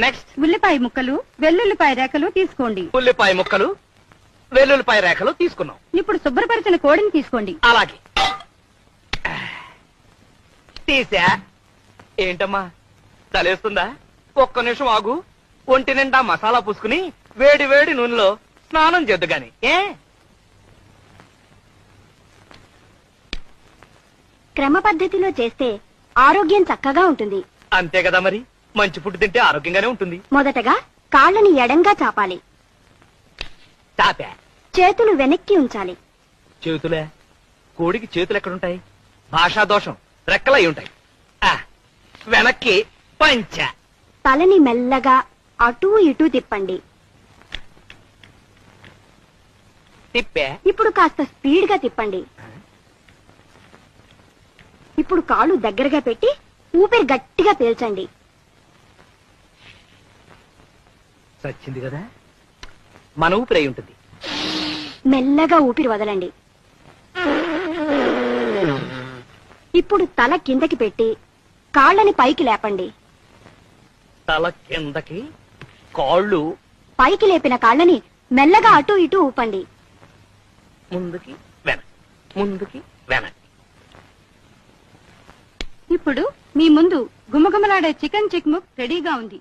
Next ఉల్లిపాయ ముక్కలు వెల్లుల్లిపాయ రేఖలు తీసుకోండి. ఉల్లిపాయ ముక్కలు వెల్లుల్లిపాయ రేఖలు తీసుకున్నాం. ఇప్పుడు శుభ్రపరిచిన కోడిని తీసుకోండి. అలాగే తీసా. ఏంటమ్మా తలేస్తుందా? ఒక్క నిమిషం ఆగు. ఒంటి నిండా మసాలా పూసుకుని వేడి వేడి నూనెలో స్నానం చేద్దు గాని. క్రమ పద్ధతిలో చేస్తే ఆరోగ్యం చక్కగా ఉంటుంది. అంతే కదా మరి. మంచి ఫుడ్ తింటే ఆరోగ్యంగానే ఉంటుంది. మొదటగా కాళ్ళని ఎడంగా చాపాలి. తాపా. చేతులు వెనక్కి ఉంచాలి. చేతులే? కోడికి చేతులు ఎక్కడుంటాయి? భాషా దోషం. రెక్కలై ఉంటాయి. వెనక్కి పంచ. తలని మెల్లగా అటూ ఇటూ తిప్పండి. తిప్పే. ఇప్పుడు కాస్త స్పీడ్ గా తిప్పండి. ఇప్పుడు కాళ్ళు దగ్గరగా పెట్టి ఊపిరి గట్టిగా పీల్చండి. సచ్చింది కదా. మన ఊపిరి అయి ఉంటుంది. మెల్లగా ఊపిరి వదలండి. ఇప్పుడు తల కిందకి పెట్టి కాళ్ళని పైకి లేపండి. తల కిందకి, కాళ్ళు పైకి లేపిన కాళ్ళని మెల్లగా అటూ ఇటూ ఊపండి. ముందుకి వెనక్కి, ముందుకి వెనక్కి. ఇప్పుడు మీ ముందు గుమగుమలాడే చికెన్ చిక్ముక్ రెడీగా ఉంది.